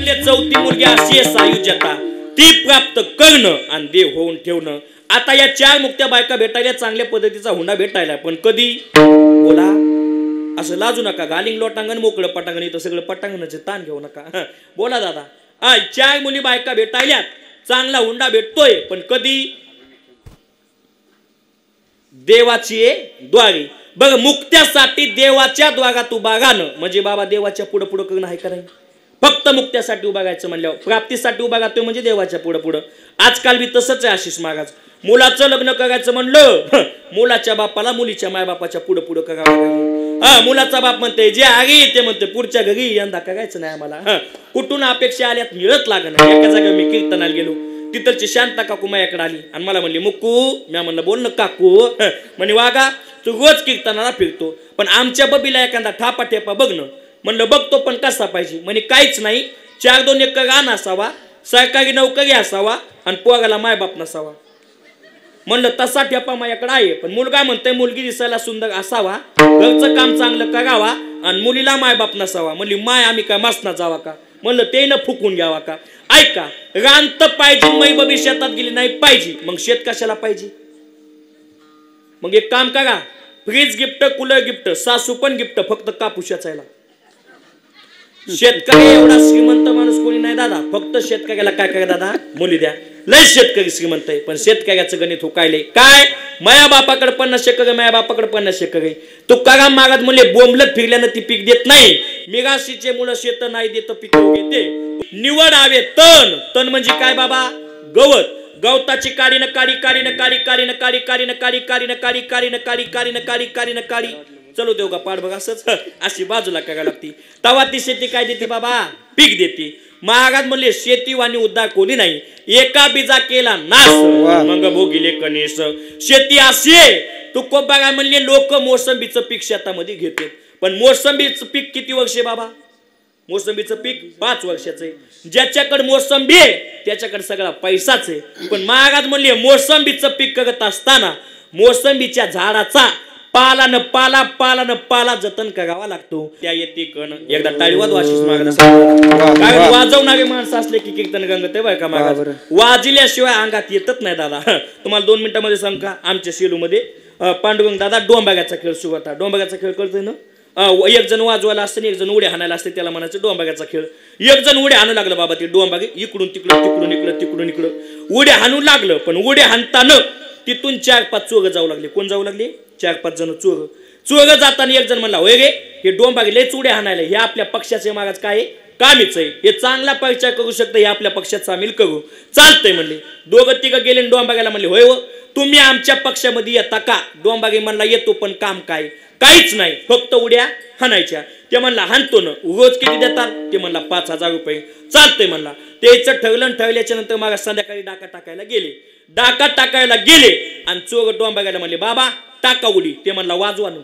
म्हणजे चौथी मुलगी अशी आहे सायुज्यता, ती प्राप्त करणं आणि देव होऊन ठेवणं. आता या 4 मुक्त्या बायका भेटायला, चांगल्या पद्धतीचा हुंडा भेटायला, पण कधी बोला असं लाजू नका. गालिंग लोटांगण मोकळं पटांगण, इथं सगळं पटांगणाचे ताण घेऊ नका. बोला दादा. 4 मुली बायका भेटायल्यात, चांगला हुंडा भेटतोय, पण कधी देवाची द्वारी. बघ मुक्त्यासाठी देवाच्या द्वारात उभा राहणं म्हणजे बाबा देवाच्या पुढं पुढं करणं आहे का नाही. फक्त मुक्त्यासाठी उभा राहायचं म्हणल्यावर प्राप्तीसाठी उभा राहतोय म्हणजे देवाच्या पुढं पुढं. आजकाल बी तसंच आहे आशिष महाराज. मुलाचं लग्न करायचं म्हणलं, मुलाच्या बापाला मुलीच्या मायबापाच्या पुढं पुढं करावं लागलं. मुलाचा बाप म्हणते जे आगी ते म्हणते पुढच्या घरी यंदा करायचं नाही आम्हाला. कुठून अपेक्षा आल्यात मिळत लागणार. एका जागा मी कीर्तनाला गेलो, तिथलची शांता काकू माझ्याकडे आली आणि मला म्हणली मुक्कू. मी म्हणलं बोल ना काकू. म्हणे वागा तू रोज कीर्तनाला फिरतो, पण आमच्या बबीला एखादा ठापा ठेपा बघणं. म्हणलं बघतो, पण कसा पाहिजे. म्हणे काहीच नाही, 4-2 एकर रान असावा, सरकारी नोकरी असावा आणि पोराला मायबाप नसावा. म्हणलं तसा ठेपा माझ्याकडे आहे, पण मुलगा म्हणतोय मुलगी दिसायला सुंदर असावा, घरचं काम चांगलं करावा आणि मुलीला मायबाप नसावा. म्हणली माय आम्ही काय मसना जावा का. म्हणलं ते न फुकून घ्यावा का. ऐका, रान तर पाहिजे, मै बबी शेतात गेली नाही पाहिजे, मग शेत कशाला पाहिजे. मग एक काम करा, फ्रीज गिफ्ट, कूलर गिफ्ट, सासू पण गिफ्ट, फक्त कापूस याचायला. शेतकरी एवढा श्रीमंत माणूस कोणी नाही दादा. फक्त शेतकऱ्याला काय करा दादा, मुली द्या. लय शेतकरी श्रीमंत आहे, पण शेतकऱ्याचं गणित हुकायले काय. माया बापाकडे 50 एकर, माया बापाकडे 50 एकर आहे. तुकाराम महाराज म्हणले बोंबलत फिरल्यानं ती पीक देत नाही. मिराशीचे मुलं शेत नाही देत पीक घेते. निवड आवे तण. तण म्हणजे काय बाबा, गवत. गवताची काडी न काडी, काडी न काडी, काडी न काडी, काडी न काडी, काडी न काडी, काडी न काडी, काडी न काडी, काडी न काडी. चलो देऊ का पाठ बघा असंच अशी बाजूला करायला लागती. तवा ती शेती काय देते बाबा, पीक देते. महाराज म्हणले शेती वाणी उद्धार कोणी नाही, एका बीजा केला नाश मग भोगिले कणेश. शेती अशी तू को बघा म्हणले लोक मोसंबीचं पीक शेतामध्ये घेते, पण मोसंबीचं पीक किती वर्ष बाबा. मोसंबीचं पीक 5 वर्षाचं आहे. ज्याच्याकडे मोसंबी आहे त्याच्याकडे सगळा पैसाच आहे. पण महाराज म्हणले मोसंबीचं पीक करत असताना मोसंबीच्या झाडाचा पाला न पाला जतन करावा लागतो. त्या येते कण एकदा टाळी वाजव आशिष महाराज. वाजवणारे माणसं असले की कीर्तन गंगत आहे बरं का महाराज. वाजल्याशिवाय अंगात येतच नाही दादा. तुम्हाला 2 मिनिटांमध्ये सांग का, आमच्या शेलूमध्ये पांडुरंग दादा डोंबाग्याचा खेळ सुरू होता. डोंबाग्याचा खेळ कळतोय ना. एक जण वाजवायला असते, एक जण उड्या हाणायला असते, त्याला म्हणायचं डोंबाग्याचा खेळ. एक जण उड्या हाणू लागलं बाबा, ते डोंबागे इकडून तिकडं तिकडून इकडं तिकडून इकडं उड्या हाणू लागलं. पण उड्या हाणताना तिथून 4-5 चोर जाऊ लागले. कोण जाऊ लागले, 4-5 जण चोर जाताना एक जण म्हणला होय रे हे डोंबागे लय चुड्या हाणायला, हे आपल्या पक्षाचे महाराज काय कामीच आहे, हे चांगला परिचय करू शकतं, हे आपल्या पक्षात सामील करू. चालतंय म्हणले. 2-3 गेले डोंबाग्याला म्हणले होय तुम्ही आमच्या पक्षामध्ये येता का. डोंबागे म्हणला येतो, पण काम काय, काहीच नाही, फक्त उड्या हाणायच्या. ते म्हणला हाणतो ना, रोज किती देतात. ते म्हणला 5,000 रुपये. चालतंय म्हणला. त्याचं ठरलं. ठरल्याच्या नंतर मला संध्याकाळी डाका टाकायला गेले आणि चोर डोंबाग्याला म्हणले बाबा टाका उडी. ते म्हणला वाजवानं.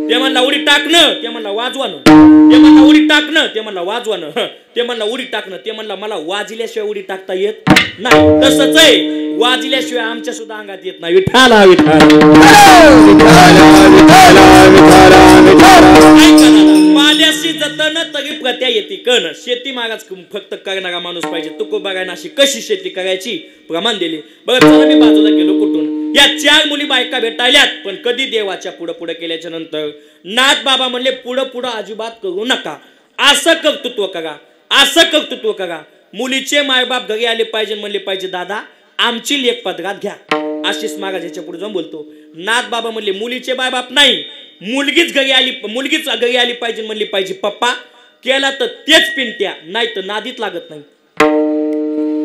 ते म्हणला उडी टाकणं. ते म्हणला वाजवानं. ते म्हणला उडी टाकणं. ते म्हणला वाजवानं. ते म्हणला उडी टाकणं. ते म्हणला मला वाजल्याशिवाय उडी टाकता येत नाही. तसंच आहे, वाजल्याशिवाय आमच्या सुद्धा अंगात येत नाही. विठाला माझ्याशी जतन तरी प्रत्या येते कण. शेती महाराज फक्त करणारा माणूस पाहिजे. तुको बघायला अशी कशी शेती करायची प्रमाण दिले. बरं चला मी बाजूला गेलो कुठून. या 4 मुली बायका भेटायल्यात, पण कधी देवाच्या पुढं केल्याच्या नंतर नाथ बाबा म्हणले पुढं अजिबात करू नका. असं कर्तृत्व करा, असं कर्तृत्व करा. मुलीचे मायबाप घरी आले पाहिजे म्हणले पाहिजे दादा आमची लेख पदरात घ्या. आशिष महाराज याच्या पुढे जाऊन बोलतो. नाथ बाबा म्हणले मुलीचे मायबाप नाही, मुलगीच घरी आली पाहिजे म्हणली पाहिजे पप्पा. केला तर तेच पिंट्या, नाही तर नादीत लागत नाही.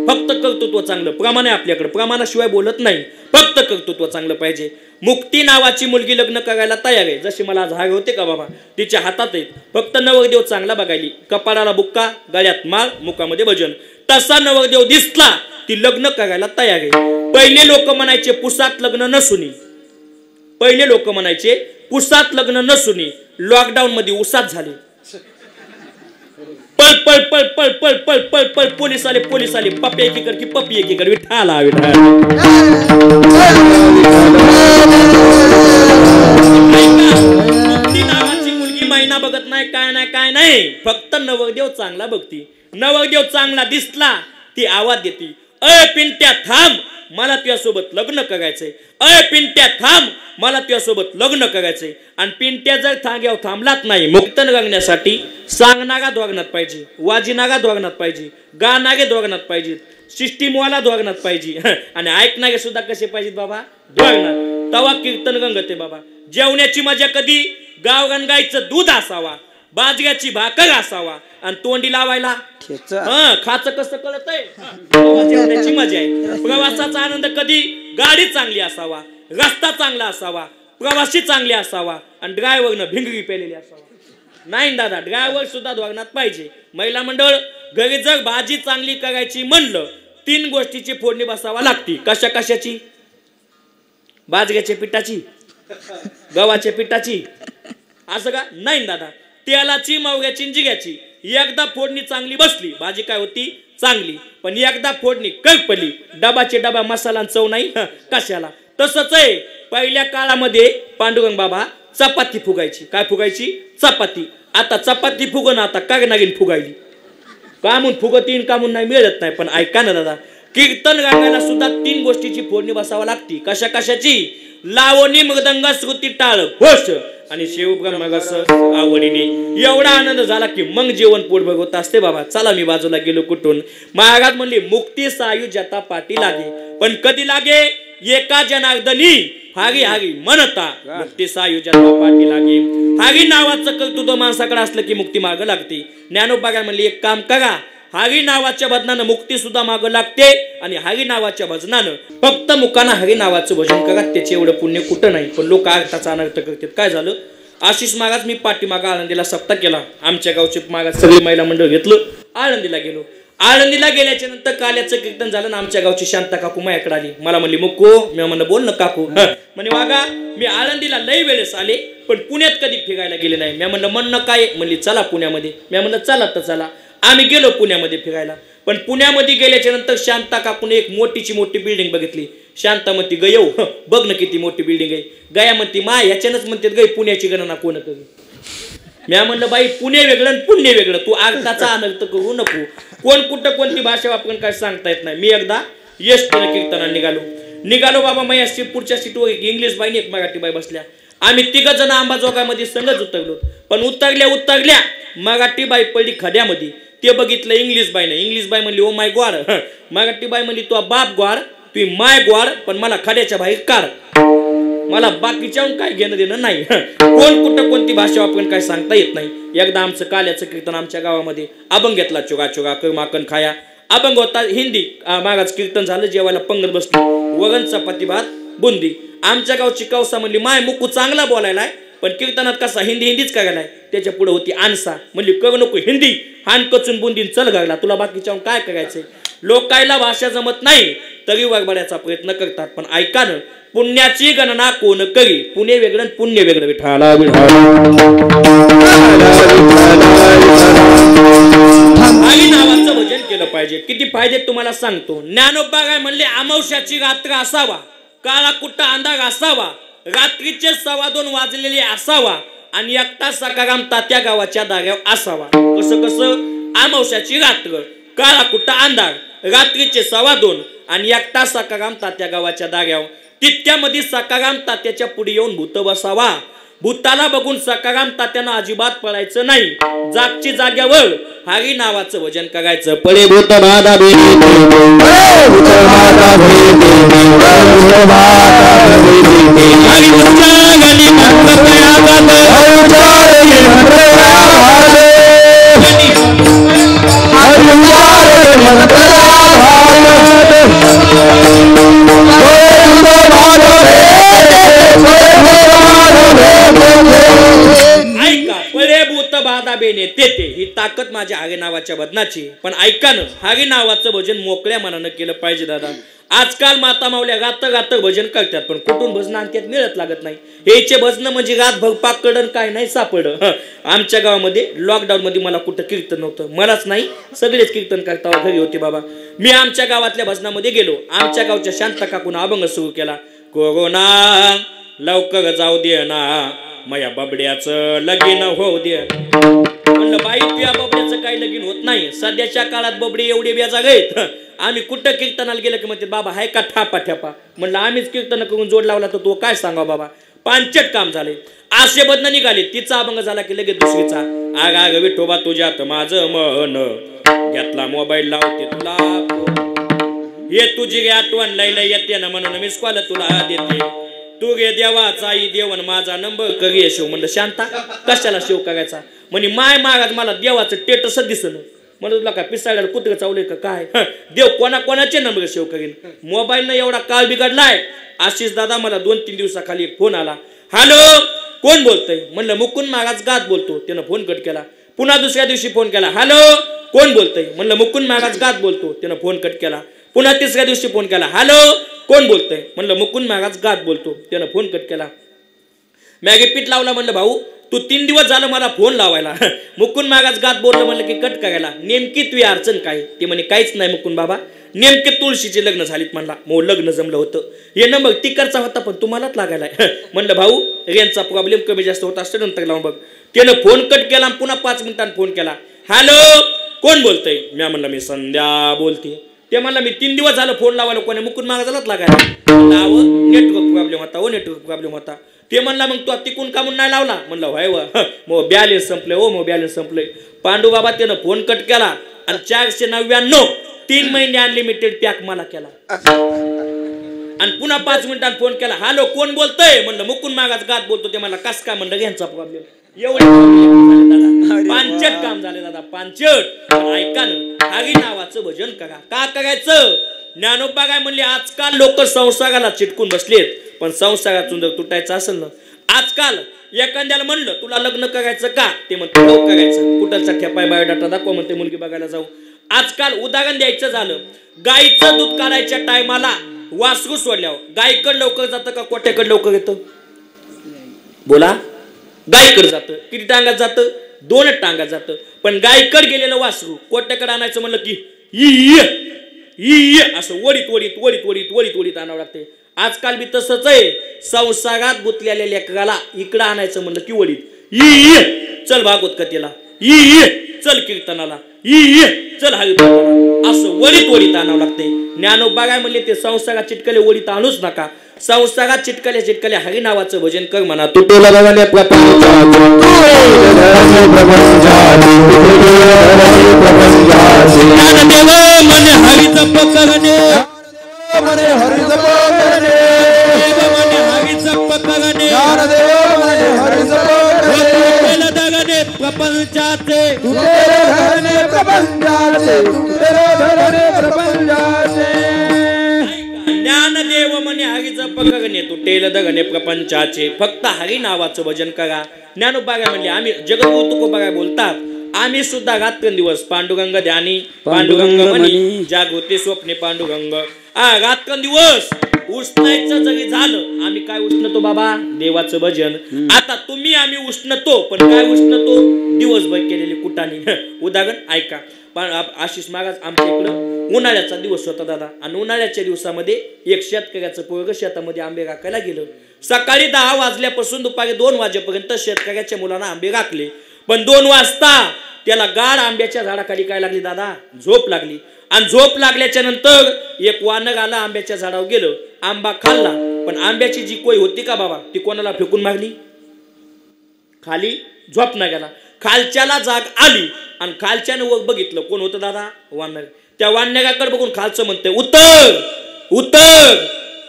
फक्त कर्तृत्व चांगलं. प्रमाण आहे आपल्याकडे, प्रमाणाशिवाय बोलत नाही. फक्त कर्तृत्व चांगलं पाहिजे. मुक्ती नावाची मुलगी लग्न करायला तयार आहे. जशी मला झाग होते का बाबा, तिच्या हातात आहेत. फक्त नवरदेव चांगला बघायली. कपाळाला बुक्का, गळ्यात माळ, मुखामध्ये भजन. तसा नवरदेव दिसला ती लग्न करायला तयार आहे. पहिले लोक म्हणायचे पुसात लग्न नसुनी. पहिले लोक म्हणायचे पुसात लग्न नसुनी. लॉकडाऊन मध्ये उसात झाले. पळ पळ पळ पळ पळ पळ पळ पळ पोलीस आले पप्पी एकीकडे की पप्पी एकीकडे. विठाला मुक्ती नावाची मुलगी महिना बघत नाही, काय नाही. फक्त नवरदेव चांगला बघती, नवरदेव चांगला दिसला ती आवाज देती, अय पिंट्या थांब, मला तुझ्यासोबत लग्न करायचंय, अय पिंट्या थांब, मला तुझ्यासोबत लग्न करायचंय. आणि पिंट्या जर थांग्यावर थांबलाच नाही, मुक्तन गंगण्यासाठी सांगणारा धोरणात पाहिजे, वाजिनागा धोरणात पाहिजे, गाणारे धोरणात पाहिजे, सिस्टीमवाला धोरणात पाहिजे आणि ऐकणारे सुद्धा कसे पाहिजेत बाबा, धोरणात. तवा कीर्तन गंगते बाबा. जेवण्याची मजा कधी, गावरान गाईचं दूध असावा, बाजऱ्याची भाकर असावा आणि तोंडी लावायला खाच कसं कळतंय, जेवण्याची मजा आहे. प्रवासाचा आनंद कधी, गाडी चांगली असावा, रस्ता चांगला असावा, प्रवासी चांगले असावा आणि ड्रायव्हरनं भिंगरी पेलेली असावा. नाही दादा, ड्रायव्हर सुद्धा धोरणात पाहिजे. महिला मंडळ, घरी जर भाजी चांगली करायची म्हणलं 3 गोष्टीची फोडणी बसावा लागती. कशा कशाची? बाजऱ्याच्या पिठाची, गव्हाच्या पिठाची, असं का? नाही दादा, तेलाची, मवऱ्याची, जिऱ्याची. एकदा फोडणी चांगली बसली, भाजी काय होती चांगली. पण एकदा फोडणी करपली, डबाचे डबा मसाला चव नाही कशाला. तसंच आहे, पहिल्या काळामध्ये पांडुरंग बाबा चपाती फुगायची. काय फुगायची? चपाती. आता चपाती फुगन आता कागनागीन फुगायली. कामून फुगतीन, कामून नाही मिळत नाही. पण ऐका ना दादा, कीर्तन गाण्याला सुद्धा 3 गोष्टीची फोडणी बसावा लागती. कशा कशाची? लावणी, मृदंग, श्रुती, टाळ, घोष आणि शिवब्रह्मरस आवडीने. एवढा आनंद झाला की मग जेवण पोट भरवत असते बाबा. चला मी बाजूला गेलो कुठून. महाराज म्हणले मुक्ती सायुज्यता पाठी लागे, पण कधी लागे? एका जनार्दनी हारी हारी म्हणता मुक्ती सायुज्यता पाठी लागे. हारी नावाचं कर्तृत्व माणसाकडे असलं की मुक्ती मागं लागते. ज्ञानोबा काय म्हणले, एक काम करा, हरी नावाच्या भजनानं मुक्ती सुद्धा मागं लागते आणि हरी नावाच्या भजनानं फक्त मुखानं हरी नावाचं भजन करा, त्याचे एवढं पुण्य कुठं नाही. पण लोक अर्थाचा अनर्थ करतात. काय झालं? आशिष महाराज, मी पाठीमागा आळंदीला सप्ताह केला. आमच्या गावचे महाराज सगळे महिला मंडळ घेतलं, आळंदीला गेलो. आळंदीला गेल्याच्या नंतर काल्याचं कीर्तन झालं. आमच्या गावची शांता काकू माझ्याकडे आली. मला म्हणली, मुक्को. मी म्हणलं, बोल ना काकू. म्हणे, वागा, मी आळंदीला लई वेळेस आले पण पुण्यात कधी फिरायला गेले नाही. मी म्हणलं, म्हणणं काय? म्हणली, चला पुण्यामध्ये. मी म्हणलं, चला तर चला. आम्ही गेलो पुण्यामध्ये फिरायला. पण पुण्यामध्ये गेल्याच्या नंतर शांता काकूने एक मोठीची मोठी बिल्डिंग बघितली. शांता म्हणती, गयो बघ ना किती मोठी बिल्डिंग आहे. गया म्हणती, मा ह्याच्यानंच म्हणतात गई पुण्याची गणना कोण करू. मी म्हणलं, बाई पुणे वेगळं आणि पुण्य वेगळं, तू अर्थाचा अनर्थ करू नको. कोण कुठं कोणती भाषा वापरून काय सांगता येत नाही. मी एकदा एसटीनं कीर्तनाला निघालो बाबा. माझ्या पुढच्या सीटवर एक इंग्लिश बाई एक मराठी बाई बसल्या. आम्ही 3 जण आंबाजोगाईमध्ये संगच उतरलो. पण उतरल्या मराठी बाई पडली खड्यामध्ये. ते बघितलं इंग्लिश बाईनं. इंग्लिश बाई म्हणली, ओ माय गॉड. मराठी बाई म्हणली, तू बाप गॉड, तू माय गॉड, पण मला खड्याच्या बाहेर काढ. मला बाकीच्याहून काय घेणं देणं नाही. कोण कुठं कोणती भाषा वापरून काय सांगता येत नाही. एकदा आमचं काल्याचं कीर्तन आमच्या गावामध्ये अभंग घेतला. चुगा चुगा कर माकन खाया अभंग होता. हिंदी महाराज कीर्तन झालं. जेवायला पंगत बसली. वरण, चपाती, भात, बुंदी. आमच्या गावची कौसा म्हणली, माय मुकू चांगला बोलायलाय पण कीर्तनात कसा हिंदीच करायलाय. त्याच्या पुढे होती आणसा. म्हणली, करू नको हिंदी, हान कचून बुंदीन चल घागला, तुला बाकीच्याहून काय करायचंय. लोकायला भाषा जमत नाही तरी वागबाड्याचा प्रयत्न करतात. पण ऐका ना, पुण्याची गणना कोण करी. पुणे वेगळं पुण्य वेगळं. विठाला हरी नावाचं भजन केलं पाहिजे. किती फायदे तुम्हाला सांगतो. ज्ञानोबा काय म्हणले, अमावस्याची रात्र असावा, काळा कुट्टा अंधार असावा, रात्रीचे 2:15 वाजलेले असावा आणि एकटा सकाराम तात्या गावाच्या दारावर असावा. कसं कसं? अमावस्याची रात्र, काळा कुट्टा अंधार, रात्रीचे 2:15 आणि एकटा सकाराम तात्या गावाच्या दारावर. तितक्यामध्ये सकाराम तात्याच्या पुढे येऊन भूत बसावा. भूताला बघून सकाराम तात्यानं अजिबात पळायचं नाही. जागची जाग्यावर हरी नावाचं भजन करायचं. पळे भूत बाधा तेते ही ताकद माझ्या हरी नावाच्या भजनाची. पण ऐका ना, हरी नावाचं भजन मोकळ्या मनानं केलं पाहिजे दादा. आजकाल माता मावल्या गात भजन करतात पण कुठून भजन आणतात मिळत लागत नाही. हेचे भजन म्हणजे रातभर पाकडन काय नाही सापडलं. आमच्या गावामध्ये लॉकडाऊन मध्ये मला कुठं कीर्तन नव्हतं. मलाच नाही, सगळेच कीर्तन करता घरी होते बाबा. मी आमच्या गावातल्या भजनामध्ये गेलो. आमच्या गावच्या शांता काकून अभंग सुरू केला. कोरोना लवकर जाऊ दे ना, मया बबड्याचं लगीन होऊ दे. म्हणलं, बाई तुझ्या बबड्याचं काही लगीन होत नाही. सध्याच्या काळात बबडे एवढे बेजाग आहेत. आम्ही कुठं कीर्तनाला गेलं की म्हणते बाबा हाय का ठापा ठ्यापा. म्हणलं आम्हीच कीर्तन करून जोड लावला तर तो काय सांगा बाबा. पांचट काम झाले. आशे बदन निघाले. तिचा अभंग झाला की लगेच दुसरीचा आग आग विठोबा तुझ्यात माझं मन घेतला मोबाईल लावते तुला ये तुझी आठवण लैला येते ना म्हणून मिस कॉल तुला देते तू गे देवाचा आई देवन माझा नंबर करी शिव. म्हणलं शांता कशाला शिव करायचा. म्हणे माय महाराज मला देवाचं टेटस दिसलं. म्हणलं तुला काय पिसाळ्याला कुत्र चावले का काय. देव कोणाचे नंबर सेव करेल. मोबाईलनं एवढा काळ बिघडलाय. आशिष दादा मला 2-3 दिवसाखाली एक फोन आला. हॅलो कोण बोलतय. म्हणलं मुकुंद महाराज गात बोलतो. त्यानं फोन कट केला. पुन्हा दुसऱ्या दिवशी फोन केला. हॅलो कोण बोलतय. म्हणलं मुकुंद महाराज गात बोलतो. त्यानं फोन कट केला. पुन्हा तिसऱ्या दिवशी फोन केला. हॅलो कोण बोलतय. म्हणलं मुकुंद महाराज गात बोलतो. त्यानं फोन कट केला. मॅगी पीठ लावला. म्हणलं भाऊ तू 3 दिवस झालं मला फोन लावायला. मुकुंद महाराज गात बोललं म्हणलं की कट करायला. नेमकी तुझी अडचण काय. ते म्हणे काहीच नाही मुकुंद बाबा नेमके तुळशीचे लग्न झालीत. म्हणला मग लग्न जमलं होतं. हे नंबर तिकडचा होता पण तुम्हालाच लागायलाय. म्हणलं भाऊ रेंजचा प्रॉब्लेम कमी जास्त होत असतं नंतर लावून बघ. त्यानं फोन कट केला. पुन्हा 5 मिनिटांनी फोन केला. हॅलो कोण बोलतय. मी म्हणलं मी संध्या बोलते. ते म्हणलं मी 3 दिवस झालं फोन लावायला कोणी मुकुंद महाराजालाच लागायला. नेटवर्क प्रॉब्लेम होता. नेटवर्क प्रॉब्लेम होता. ते म्हणला मग तू तिकून का म्हणून नाही लावला. म्हणलं व्हाय मग बॅलेन्स संपले. हो मग बॅलेन्स संपले. पांडू बाबा त्यानं फोन कट केला आणि 499 3 महिने अनलिमिटेड पॅक मला केला. आणि पुन्हा 5 मिनिटांनी फोन केला. हॅलो कोण बोलतय. म्हणलं मुकुंद महाराज गात बोलतो. ते मला कस काय म्हणलं यांचा प्रॉब्लेम. एवढे पांचट काम झाले दादा पांचट. ऐका ना हरी नावाचं भजन करा. का करायचं. ज्ञानोबा काय म्हणले आजकाल लोक संसाराला चिटकून बसलेत. पण संसारातून जर तुटायचं असेल ना आजकाल एखाद्याला म्हणलं तुला लग्न करायचं का. ते म्हणतो हो करायचं. कुठलचा ठेपाय बायोडाटा दाखवा म्हणते मुलगी बघायला जाऊ. आजकाल उदाहरण द्यायचं झालं गाईचं दूध काढायच्या टायमाला वासरू सोडल्यावर गायकडे लवकर जातं का कोट्याकडे लवकर येतं. बोला गायकडे जातं. किती टांगात जातं 2 टांगात जातं. पण गायकडे गेलेलं वासरू कोट्याकडे आणायचं म्हणलं की असं वडीत वडीत वडीत वडीत वडीत वडीत आणावं लागते. आजकाल बी तसंच आहे. संसारात गुंतलेल्या लेकराला इकडं आणायचं म्हणलं की वडीत चल भागवत कथेला चल कीर्तनाला चल हरिपाठाला असं वडीत वडीत आणावं लागते. ज्ञानोबा काय म्हणले ते संसारात चिटकले वडीत आणूच नका. संसारात चिटकले हरी नावाचं भजन कर म्हणा. तुटेला म्हणे हरी जप करणे म्हणे हरी जप करणे हरी जप करणे हरी जप करणे प्रपंचाचे ज्ञानदेव म्हणे हरी जप करणे तुटेल दगणे प्रपंचाचे. फक्त हरी नावाचं भजन करा. ज्ञानोबा म्हणले आम्ही जगद्गुरु तुकोबा बोलतात आम्ही सुद्धा रात्रंदिवस पांडुरंग ध्यानी पांडुरंग म्हणी जागृती स्वप्ने पांडुरंग. रात्रंदिवस उष्णायचं जरी झालं आम्ही काय उष्णतो बाबा देवाचं भजन. आता तुम्ही आम्ही उष्णतो पण काय उष्णतो दिवसभर केलेली कुटाणी. उदाहरण ऐका. आशिष महाराज आमच्या इकडं उन्हाळ्याचा दिवस होता दादा. आणि उन्हाळ्याच्या दिवसामध्ये एक शेतकऱ्याचं पोरग शेतामध्ये आंबे राखायला गेलं. सकाळी 10 वाजल्यापासून दुपारी 2 वाजेपर्यंत शेतकऱ्याच्या मुलांना आंबे राखले. पण 2 वाजता त्याला गाढ आंब्याच्या झाडाखाली काय लागली दादा झोप लागली. आणि झोप लागल्याच्या नंतर एक वानर आला आंब्याच्या झाडावर गेलं. आंबा खाल्ला पण आंब्याची जी कोय होती का बाबा ती कोणाला फेकून मारली. खाली झोप ना गेला. खालच्याला जाग आली आणि खालच्यानं वर बघितलं कोण होतं दादा वानर. त्या वानराकडे बघून खालचं म्हणतंय उत्तर उत्तर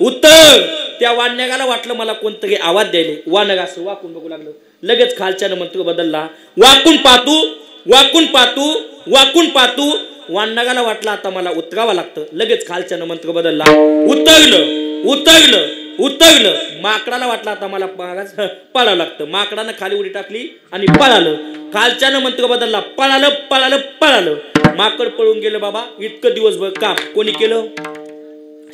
उत्तर. त्या वानराला वाटलं मला कोणतरी आवाज द्यायले. वानर असं वाकून बघू लागलं. लगेच खालच्यानं मंत्र बदलला. वाकून पाहतू वाकून पाहतू वाकून पाहतू. वानराला वाटलं आता मला उतरावं लागतं. लगेच खालच्यानं मंत्र बदलला. उतरलं उतरलं उतरलं. माकडाला वाटलं आता मला पळावं लागतं. माकडानं खाली उडी टाकली आणि पळालं. खालच्यानं मंत्र बदलला. पळालं पळालं पळालं. माकड पळून गेलं बाबा. इतकं दिवसभर काम कोणी केलं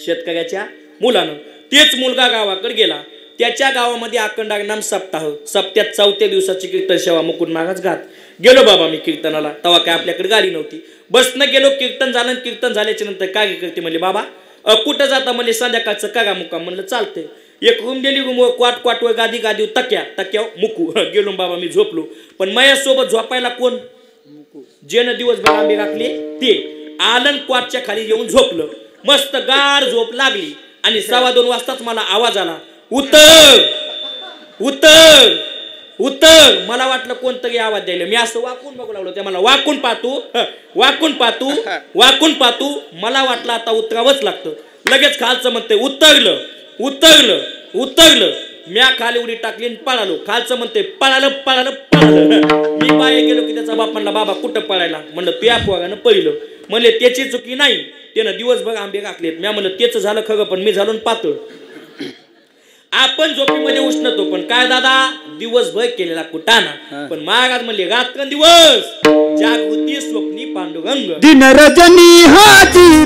शेतकऱ्याच्या मुलानं. तेच मुलगा गावाकडे गेला. त्याच्या गावामध्ये अखंडानाम सप्ताह. सप्त्यात 4थ्या दिवसाची कीर्तन सेवा मुकुंद महाराज घात. गेलो बाबा मी कीर्तनाला. तेव्हा काय आपल्याकडे गाडी नव्हती. बसनं गेलो. कीर्तन झालं. कीर्तन झाल्याच्या नंतर काय करते म्हणले बाबा कुठं जाता म्हणले संध्याकाळचं करा मुक्काम. म्हणलं चालतंय. एक रूम दिली. रूमवर क्वाटवर गादीवर तक्यावर मुकू. गेलो बाबा मी झोपलो. पण माझ्यासोबत झोपायला कोण जेनं दिवसभर आंबे राखले ते आलन क्वाटच्या खाली येऊन झोपलं. मस्त गार झोप लागली आणि 2:15 वाजताच मला आवाज आला, उतर उतर उतर. मला वाटलं कोणतरी आवाज द्यायला. मी असं वाकून बघू लागलो. त्या मला वाकून पाहतू वाकून पाहतू वाकून पाहतू. मला वाटलं आता उतरावंच लागतं. लगेच खालचं म्हणते उतरलं उतरलं उतरलं. म्या खाली उडी टाकली आणि पळालो. खालचं म्हणते पळालं पळालं पळालं. मी बाहेर गेलो की त्याचा बाप म्हणला, बाबा कुठं पळायला? म्हणलं त्या पोरानं पहिलं. म्हणले त्याची चुकी नाही, त्यानं दिवसभर आंबे राखलेत. म्या म्हणलं तेच झालं खरं, पण मी झालो पातळ. आपण झोपीमध्ये उष्णतो, पण काय दादा दिवसभर केलेला कुटाणा. पण महाराज म्हणले रात्रंदिवस जागृती स्वप्नी पांडुरंग दिन रजनी हाची